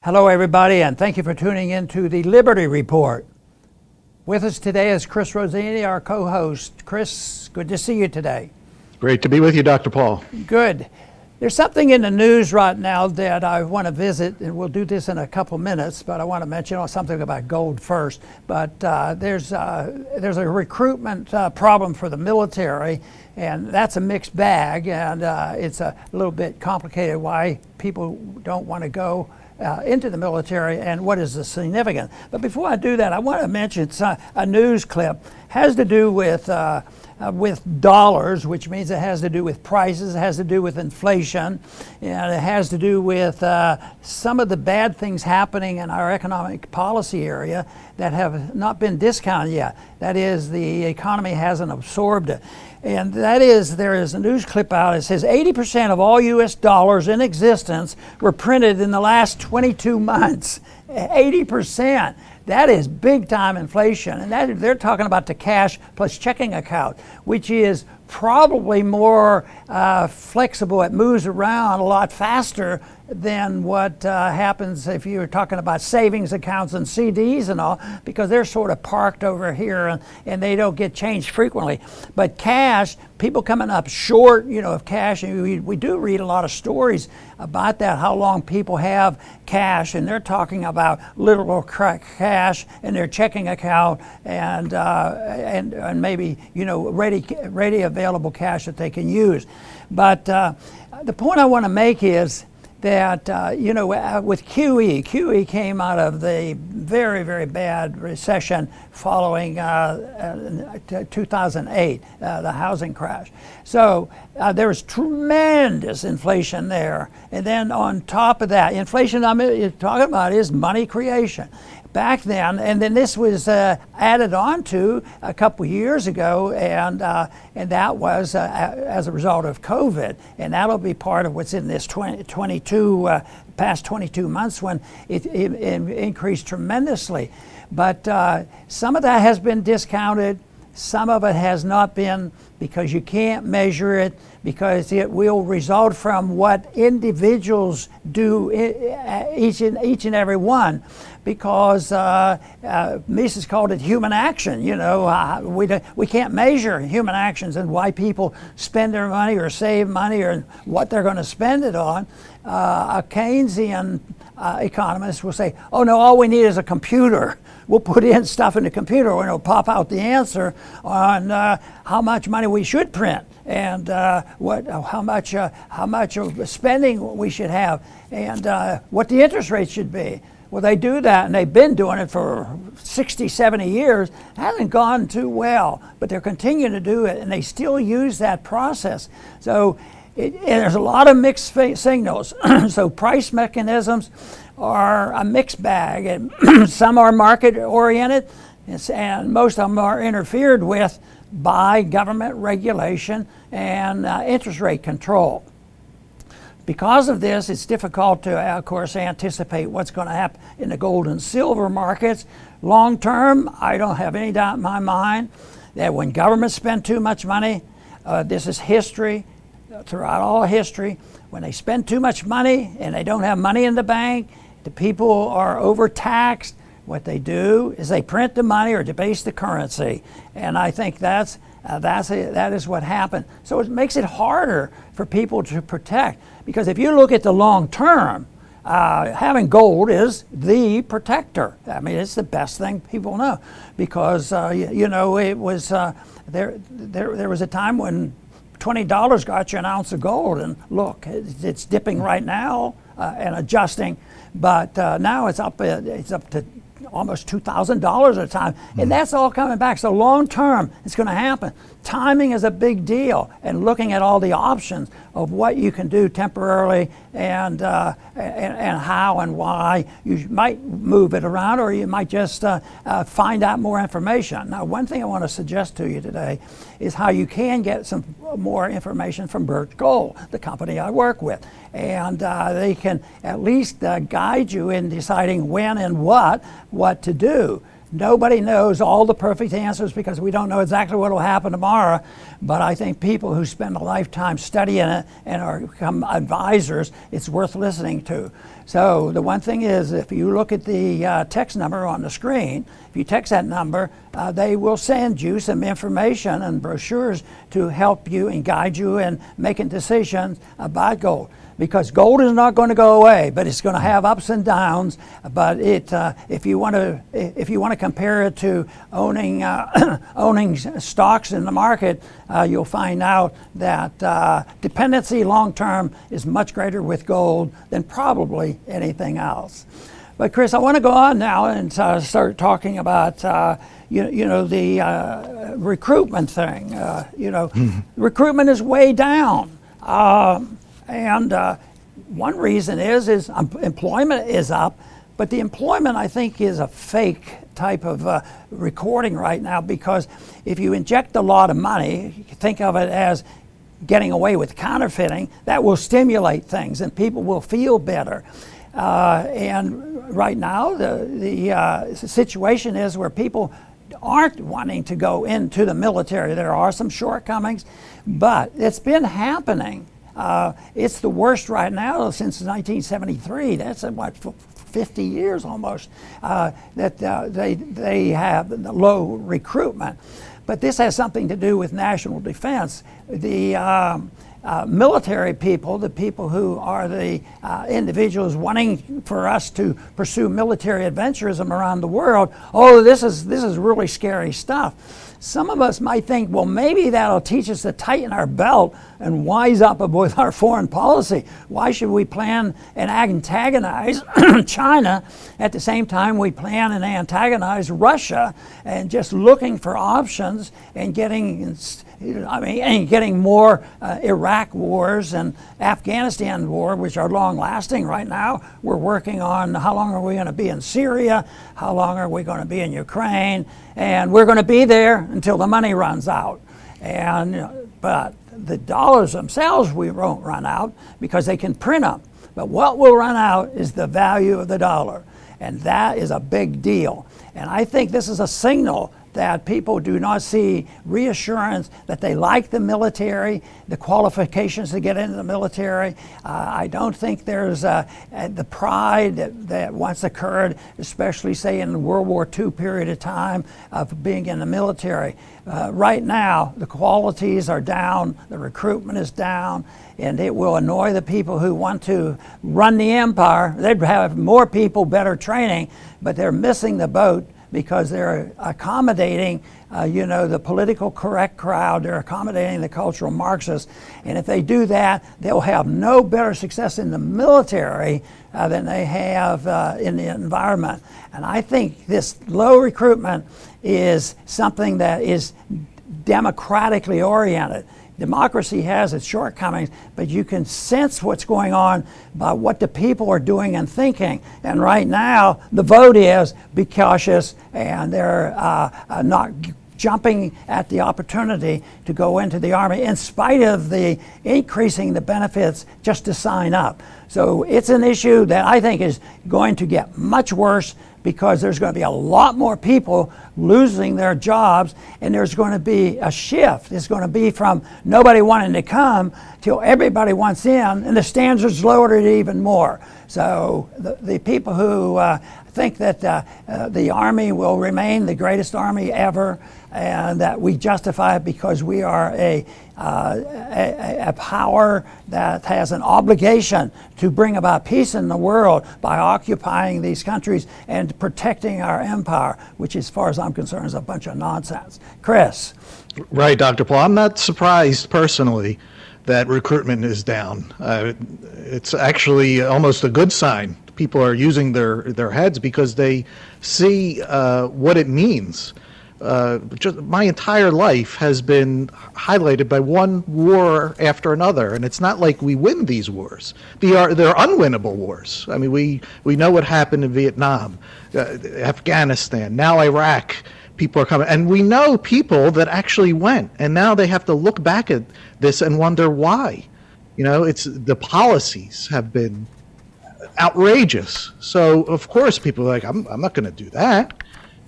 Hello, everybody, and thank you for tuning in to the Liberty Report. With us today is Chris Rossini, our co-host. Chris, good to see you today. Great to be with you, Dr. Paul. Good. There's something in the news right now that I want to visit, and we'll do this in a couple minutes, but I want to mention something about gold first. But there's a recruitment problem for the military, and that's a mixed bag, and it's a little bit complicated why people don't want to go into the military and what is the significance. But before I do that, I want to mention a news clip. Has to do with dollars, which means it has to do with prices, it has to do with inflation, and it has to do with some of the bad things happening in our economic policy area that have not been discounted yet. That is, the economy hasn't absorbed it. And that is, there is a news clip out. It says 80% of all U.S. dollars in existence were printed in the last 22 months. 80%. That is big time inflation. And they're talking about the cash plus checking account, which is probably more flexible. It moves around a lot faster than what happens if you're talking about savings accounts and CDs and all, because they're sort of parked over here and they don't get changed frequently. But cash, people coming up short, of cash, and we do read a lot of stories about that, how long people have cash, and they're talking about literal cash in their checking account and maybe ready available cash that they can use. But the point I want to make is that with QE came out of the very, very bad recession following 2008, the housing crash. So there was tremendous inflation there. And then on top of that, inflation you're talking about is money creation. Back then, and then this was added on to a couple years ago, and that was as a result of COVID, and that'll be part of what's in this past 22 months when it increased tremendously. But some of that has been discounted, some of it has not been, because you can't measure it, because it will result from what individuals do, each and every one. Because Mises called it human action. We can't measure human actions and why people spend their money or save money or what they're going to spend it on. A Keynesian economist will say, "Oh no, all we need is a computer. We'll put in stuff in the computer and it'll pop out the answer on how much money we should print and how much spending we should have and what the interest rate should be." Well, they do that, and they've been doing it for 60, 70 years. It hasn't gone too well, but they're continuing to do it, and they still use that process. So there's a lot of mixed signals. So price mechanisms are a mixed bag, and some are market-oriented, and most of them are interfered with by government regulation and interest rate control. Because of this, it's difficult to, of course, anticipate what's going to happen in the gold and silver markets. Long term, I don't have any doubt in my mind that when governments spend too much money, this is history, throughout all history, when they spend too much money and they don't have money in the bank, the people are overtaxed. What they do is they print the money or debase the currency. And I think that is what happened. So it makes it harder for people to protect. Because if you look at the long term, having gold is the protector. I mean, it's the best thing people know. Because, it was, there was a time when $20 got you an ounce of gold. And look, it's dipping right now and adjusting. But now it's up to almost $2,000 at a time, and that's all coming back. So long term, it's going to happen. Timing is a big deal, and looking at all the options of what you can do temporarily and how and why. You might move it around, or you might just find out more information. Now, one thing I want to suggest to you today is how you can get some more information from Birch Gold, the company I work with. And they can at least guide you in deciding when and what to do. Nobody knows all the perfect answers because we don't know exactly what will happen tomorrow. But I think people who spend a lifetime studying it and are become advisors, it's worth listening to. So the one thing is, if you look at the text number on the screen, if you text that number, they will send you some information and brochures to help you and guide you in making decisions about gold. Because gold is not going to go away, but it's going to have ups and downs. But if you want to compare it to owning owning stocks in the market, you'll find out that dependency long term is much greater with gold than probably anything else. But Chris, I want to go on now and start talking about the recruitment thing. Recruitment is way down. And one reason is employment is up, but the employment, I think, is a fake type of recording right now, because if you inject a lot of money, think of it as getting away with counterfeiting, that will stimulate things and people will feel better. And right now, the situation is where people aren't wanting to go into the military. There are some shortcomings, but it's been happening. It's the worst right now since 1973. That's what, 50 years almost, that they have the low recruitment. But this has something to do with national defense. The military people, the people who are the individuals wanting for us to pursue military adventurism around the world, this is really scary stuff. Some of us might think, well, maybe that'll teach us to tighten our belt and wise up with our foreign policy. Why should we plan and antagonize China at the same time we plan and antagonize Russia, and just looking for options and getting more Iraq wars and Afghanistan war, which are long lasting right now. We're working on how long are we going to be in Syria, how long are we going to be in Ukraine, and we're going to be there until the money runs out. But the dollars themselves we won't run out because they can print them. But what will run out is the value of the dollar, and that is a big deal. And I think this is a signal that people do not see reassurance that they like the military, the qualifications to get into the military. I don't think there's the pride that once occurred, especially say in the World War II period of time of being in the military. Right now, the qualities are down, the recruitment is down, and it will annoy the people who want to run the empire. They'd have more people, better training, but they're missing the boat because they're accommodating, the political correct crowd. They're accommodating the cultural Marxists. And if they do that, they'll have no better success in the military than they have in the environment. And I think this low recruitment is something that is democratically oriented. Democracy has its shortcomings, but you can sense what's going on by what the people are doing and thinking. And right now, the vote is be cautious, and they're not jumping at the opportunity to go into the Army in spite of the increasing the benefits just to sign up. So it's an issue that I think is going to get much worse, because there's going to be a lot more people losing their jobs, and there's going to be a shift. It's going to be from nobody wanting to come till everybody wants in, and the standards lowered it even more. So the people who think that the Army will remain the greatest Army ever, and that we justify it because we are a power that has an obligation to bring about peace in the world by occupying these countries and protecting our empire, which, as far as I'm concerned, is a bunch of nonsense. Chris? Right, Dr. Paul. I'm not surprised personally that recruitment is down. It's actually almost a good sign. People are using their heads because they see what it means. Just my entire life has been highlighted by one war after another, and it's not like we win these wars. They're unwinnable wars. I mean, we know what happened in Vietnam, Afghanistan, now Iraq. People are coming, and we know people that actually went, and now they have to look back at this and wonder why. It's the policies have been outrageous. So of course people are like, I'm not going to do that.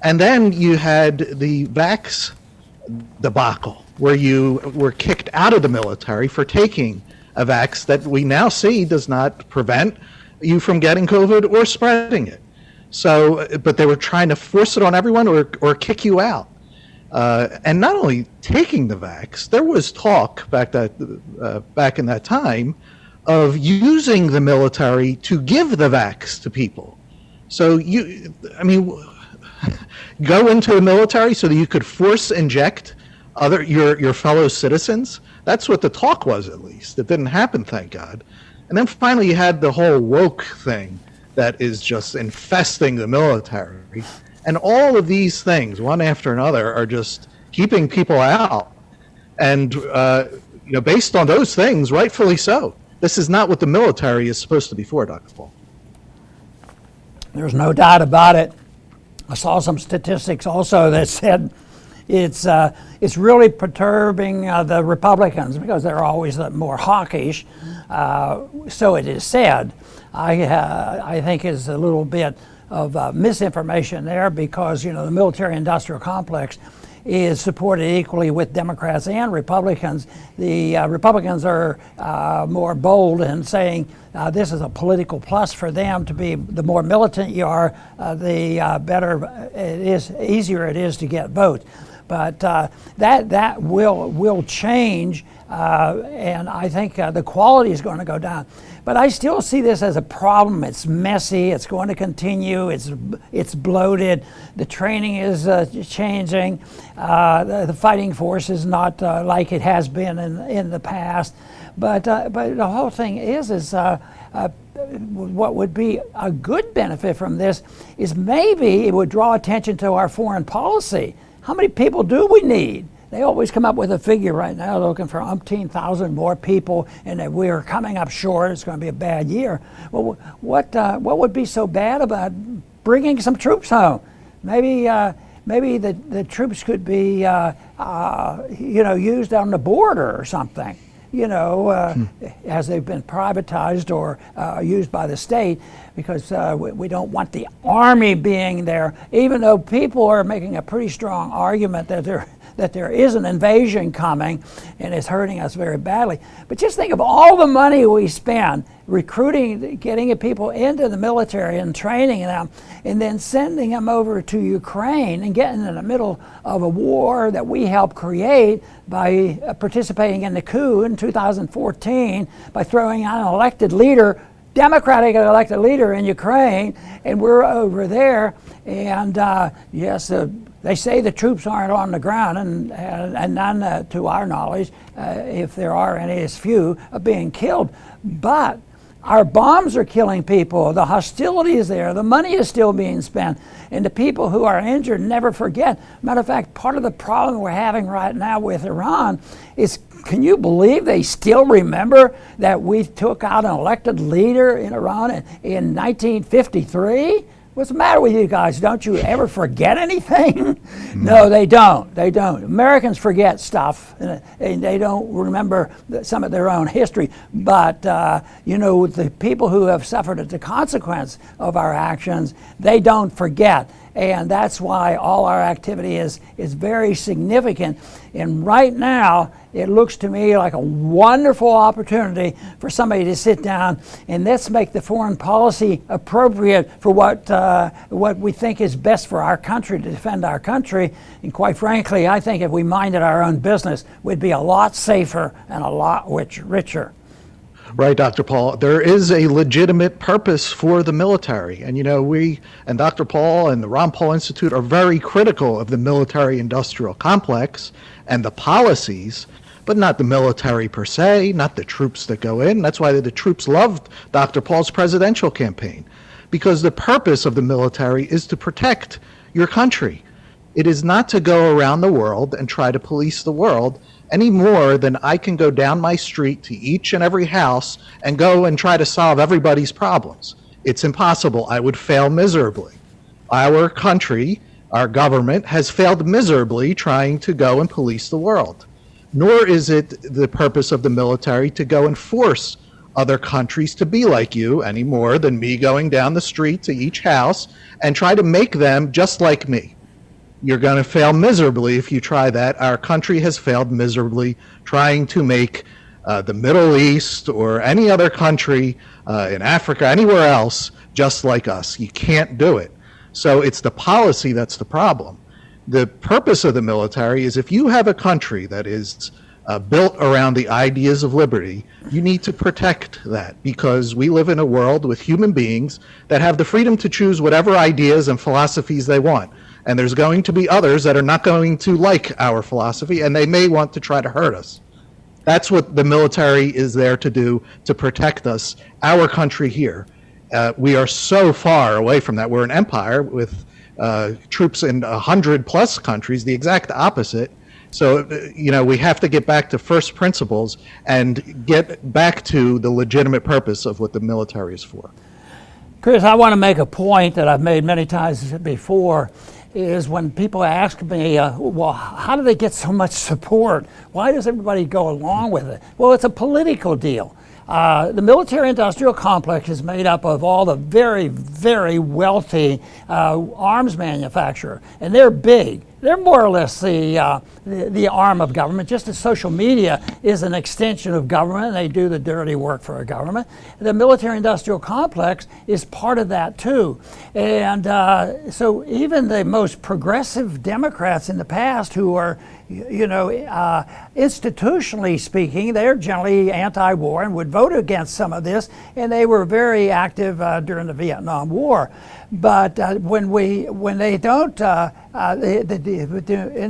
And then you had the vax debacle, where you were kicked out of the military for taking a vax that we now see does not prevent, you from getting COVID or spreading it. So, but they were trying to force it on everyone or kick you out. And not only taking the vax, there was talk back in that time of using the military to give the vax to people. So go into the military so that you could force inject your fellow citizens. That's what the talk was, at least. It didn't happen, thank God. And then finally you had the whole woke thing that is just infesting the military. And all of these things, one after another, are just keeping people out. And based on those things, rightfully so. This is not what the military is supposed to be for, Dr. Paul. There's no doubt about it. I saw some statistics also that said it's really perturbing the Republicans because they're always more hawkish. So it is said. I think is a little bit of misinformation there because the military-industrial complex is supported equally with Democrats and Republicans. The Republicans are more bold in saying this is a political plus for them to be. The more militant you are, the better it is, easier it is to get votes. But that will change, and I think the quality is going to go down. But I still see this as a problem. It's messy. It's going to continue. It's bloated. The training is changing. The fighting force is not like it has been in the past. But the whole thing is what would be a good benefit from this is maybe it would draw attention to our foreign policy. How many people do we need? They always come up with a figure right now looking for umpteen thousand more people, and that we're coming up short. It's going to be a bad year. Well, what would be so bad about bringing some troops home? Maybe the troops could be used on the border or something. As they've been privatized or used by the state, because we don't want the army being there, even though people are making a pretty strong argument that there is an invasion coming and it's hurting us very badly. But just think of all the money we spend recruiting, getting people into the military and training them, and then sending them over to Ukraine and getting in the middle of a war that we helped create by participating in the coup in 2014 by throwing out an elected leader, Democratic elected leader in Ukraine, and we're over there. And yes, they say the troops aren't on the ground, and none, to our knowledge, if there are any, is few, are being killed. But our bombs are killing people. The hostility is there. The money is still being spent. And the people who are injured never forget. Matter of fact, part of the problem we're having right now with Iran is, can you believe they still remember that we took out an elected leader in Iran in 1953? What's the matter with you guys? Don't you ever forget anything? No, they don't. They don't. Americans forget stuff, and they don't remember some of their own history. But, the people who have suffered the consequence of our actions, they don't forget. And that's why all our activity is very significant. And right now, it looks to me like a wonderful opportunity for somebody to sit down and let's make the foreign policy appropriate for what we think is best for our country, to defend our country. And quite frankly, I think if we minded our own business, we'd be a lot safer and a lot richer. Right, Dr. Paul. There is a legitimate purpose for the military. And, we and Dr. Paul and the Ron Paul Institute are very critical of the military-industrial complex and the policies, but not the military per se, not the troops that go in. That's why the troops loved Dr. Paul's presidential campaign, because the purpose of the military is to protect your country. It is not to go around the world and try to police the world any more than I can go down my street to each and every house and go and try to solve everybody's problems. It's impossible. I would fail miserably. Our country, our government, has failed miserably trying to go and police the world. Nor is it the purpose of the military to go and force other countries to be like you any more than me going down the street to each house and try to make them just like me. You're going to fail miserably if you try that. Our country has failed miserably trying to make the Middle East or any other country in Africa, anywhere else, just like us. You can't do it. So it's the policy that's the problem. The purpose of the military is if you have a country that is built around the ideas of liberty, you need to protect that, because we live in a world with human beings that have the freedom to choose whatever ideas and philosophies they want. And there's going to be others that are not going to like our philosophy, and they may want to try to hurt us. That's what the military is there to do, to protect us, our country here. We are so far away from that. We're an empire with troops in 100+ countries, the exact opposite. So, we have to get back to first principles and get back to the legitimate purpose of what the military is for. Chris, I want to make a point that I've made many times before, is when people ask me, well, how do they get so much support? Why does everybody go along with it? Well, it's a political deal. The military-industrial complex is made up of all the very, very wealthy arms manufacturers, and they're big. They're more or less the arm of government, just as social media is an extension of government, and they do the dirty work for a government. The military-industrial complex is part of that too. And so even the most progressive Democrats in the past, who are, institutionally speaking, they're generally anti-war and would vote against some of this, and they were very active during the Vietnam War. But when they don't, in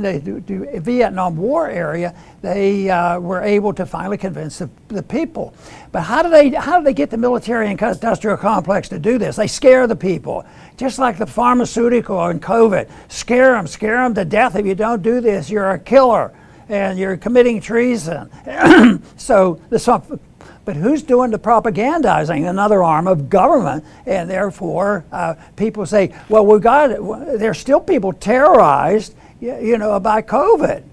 the Vietnam War area, they were able to finally convince the people. But how do they get the military and industrial complex to do this? They scare the people, just like the pharmaceutical and COVID. Scare them to death. If you don't do this, you're a killer and you're committing treason. But who's doing the propagandizing? Another arm of government, and therefore people say, well, there's still people terrorized, by COVID,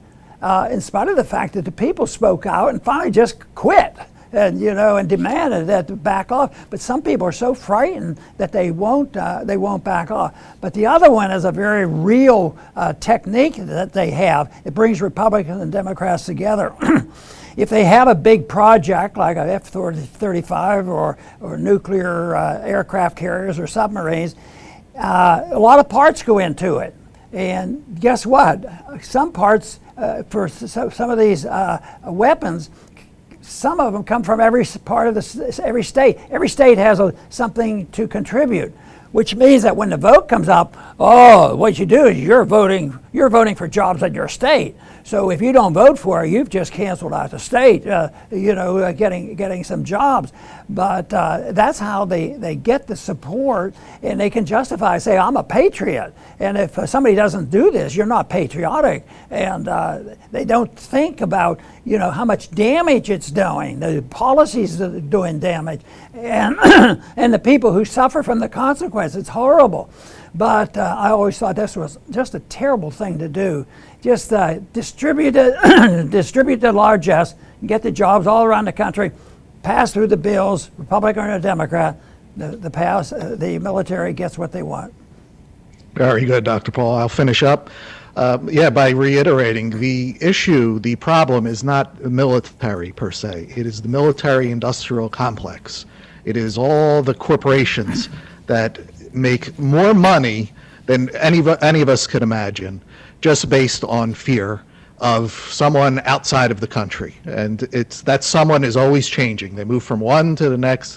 in spite of the fact that the people spoke out and finally just quit, and demanded that to back off. But some people are so frightened that they won't back off. But the other one is a very real technique that they have. It brings Republicans and Democrats together. If they have a big project like a F-35 or nuclear aircraft carriers or submarines, a lot of parts go into it. And guess what? Some parts for some of these weapons, some of them come from every part of every state. Every state has something to contribute, which means that when the vote comes up, what you do is you're voting for jobs in your state. So if you don't vote for it, you've just canceled out the state, getting some jobs. But that's how they get the support, and they can justify, say, I'm a patriot. And if somebody doesn't do this, you're not patriotic. And they don't think about, how much damage it's doing. The policies are doing damage. And, and the people who suffer from the consequences. It's horrible. But I always thought this was just a terrible thing to do. Just distribute the largesse, get the jobs all around the country, pass through the bills, Republican or Democrat, the military gets what they want. Very good, Dr. Paul. I'll finish up. By reiterating, the problem is not military per se. It is the military-industrial complex. It is all the corporations that make more money than any of us could imagine, just based on fear of someone outside of the country. And that someone is always changing. They move from one to the next,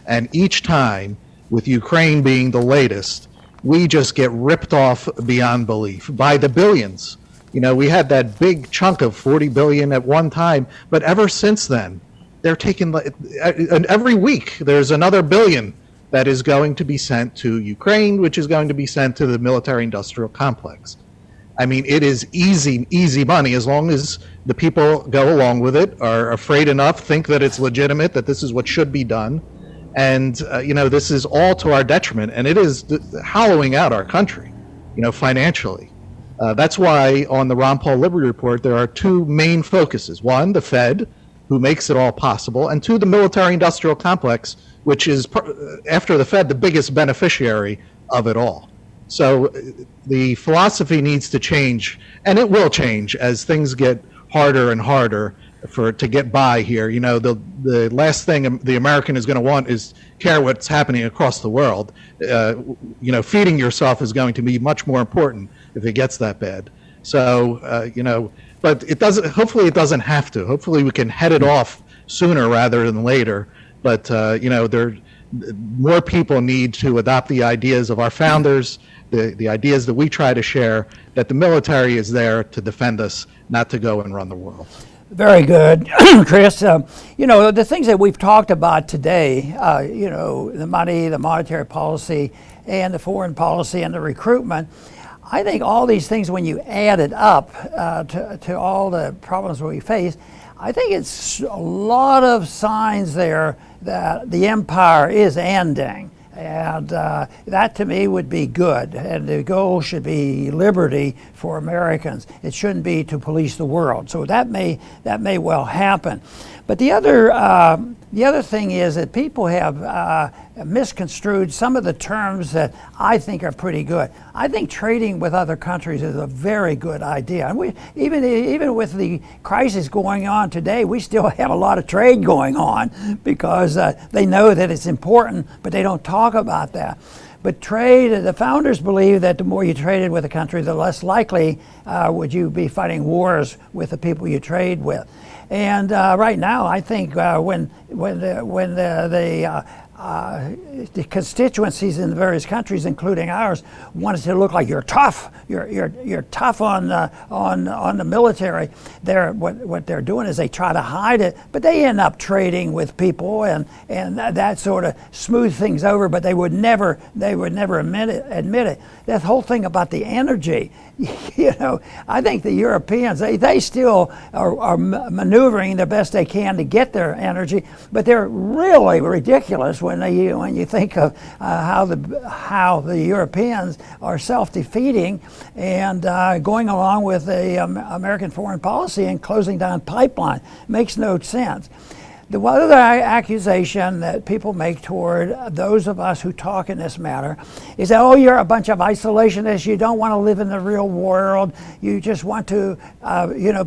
and each time, with Ukraine being the latest, we just get ripped off beyond belief by the billions. We had that big chunk of 40 billion at one time, but ever since then, they're taking, and every week there's another billion that is going to be sent to Ukraine, which is going to be sent to the military-industrial complex. I mean, it is easy money, as long as the people go along with it, are afraid enough, think that it's legitimate, that this is what should be done. And, this is all to our detriment, and it is hollowing out our country, financially. That's why on the Ron Paul Liberty Report, there are two main focuses. One, the Fed, who makes it all possible, and two, the military-industrial complex, which is, after the Fed, the biggest beneficiary of it all. So the philosophy needs to change, and it will change as things get harder and harder to get by here. You know, the last thing the American is going to want is care what's happening across the world. You know, feeding yourself is going to be much more important if it gets that bad. So, you know, but it doesn't. Hopefully, it doesn't have to. Hopefully, we can head it off sooner rather than later. But you know, more people need to adopt the ideas of our founders, the ideas that we try to share, that the military is there to defend us, not to go and run the world. Very good, Chris. You know, the things that we've talked about today, you know, the money, the monetary policy, and the foreign policy and the recruitment, I think all these things, when you add it up to all the problems we face, I think it's a lot of signs there that the empire is ending. And that to me would be good. And the goal should be liberty for Americans. It shouldn't be to police the world. So that may well happen. But the other thing is that people have misconstrued some of the terms that I think are pretty good. I think trading with other countries is a very good idea. And we even with the crisis going on today, we still have a lot of trade going on because they know that it's important, but they don't talk about that. But trade, the founders believe that the more you traded with a country, the less likely would you be fighting wars with the people you trade with. And right now, I think when the constituencies in the various countries, including ours, want it to look like you're tough. You're tough on the military. What they're doing is they try to hide it, but they end up trading with people, and that sort of smooth things over. But they would never admit it. That whole thing about the energy. You know, I think the Europeans, they still are maneuvering the best they can to get their energy, but they're really ridiculous when you think of how the Europeans are self-defeating and going along with the American foreign policy and closing down pipeline. Makes no sense. The other accusation that people make toward those of us who talk in this matter is that, oh, you're a bunch of isolationists. You don't want to live in the real world. You just want to,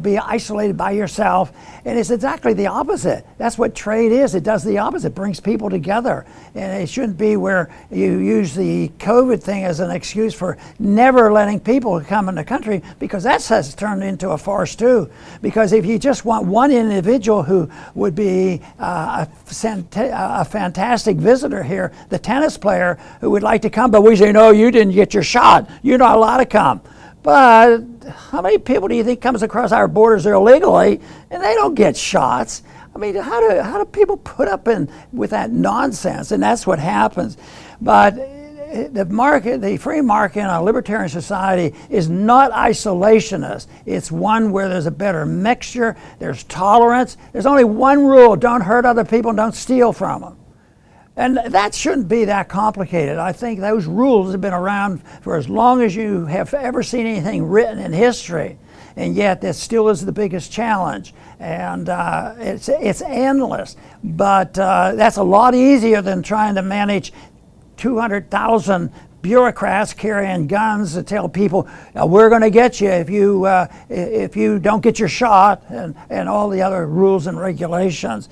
be isolated by yourself. And it's exactly the opposite. That's what trade is. It does the opposite. It brings people together. And it shouldn't be where you use the COVID thing as an excuse for never letting people come in the country, because that has turned into a farce too. Because if you just want one individual who would be a fantastic visitor here, the tennis player who would like to come, but we say, no, you didn't get your shot. You're not allowed to come. But how many people do you think comes across our borders illegally and they don't get shots? I mean, how do people put up with that nonsense? And that's what happens. But the free market in a libertarian society is not isolationist. It's one where there's a better mixture, there's tolerance. There's only one rule: don't hurt other people and don't steal from them. And that shouldn't be that complicated. I think those rules have been around for as long as you have ever seen anything written in history. And yet that still is the biggest challenge. And it's endless. But that's a lot easier than trying to manage 200,000 bureaucrats carrying guns to tell people, we're going to get you if you don't get your shot, and all the other rules and regulations.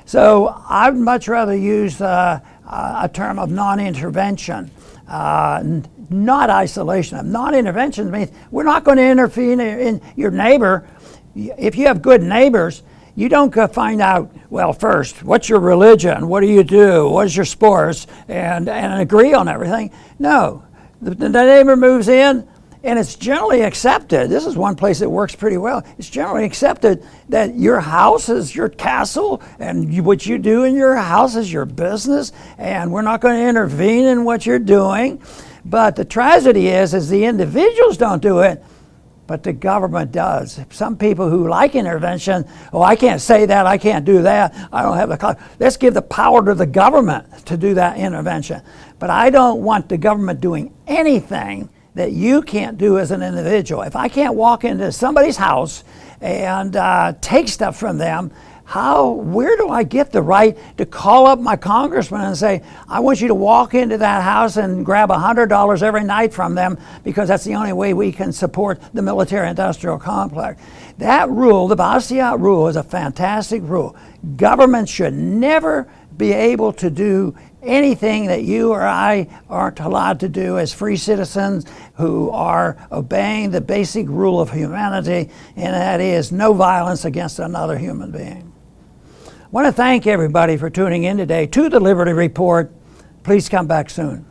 So I'd much rather use a term of non-intervention, not isolation. Non-intervention means we're not going to intervene in your neighbor. If you have good neighbors, you don't go find out, well, first, what's your religion? What do you do? What is your sports? And agree on everything. No. The neighbor moves in, and it's generally accepted. This is one place that works pretty well. It's generally accepted that your house is your castle, and what you do in your house is your business, and we're not going to intervene in what you're doing. But the tragedy is the individuals don't do it, but the government does. Some people who like intervention, I can't say that, I can't do that, I don't have the... Let's give the power to the government to do that intervention. But I don't want the government doing anything that you can't do as an individual. If I can't walk into somebody's house and take stuff from them, Where do I get the right to call up my congressman and say, I want you to walk into that house and grab $100 every night from them because that's the only way we can support the military-industrial complex? That rule, the Bastiat rule, is a fantastic rule. Government should never be able to do anything that you or I aren't allowed to do as free citizens who are obeying the basic rule of humanity, and that is no violence against another human being. I want to thank everybody for tuning in today to the Liberty Report. Please come back soon.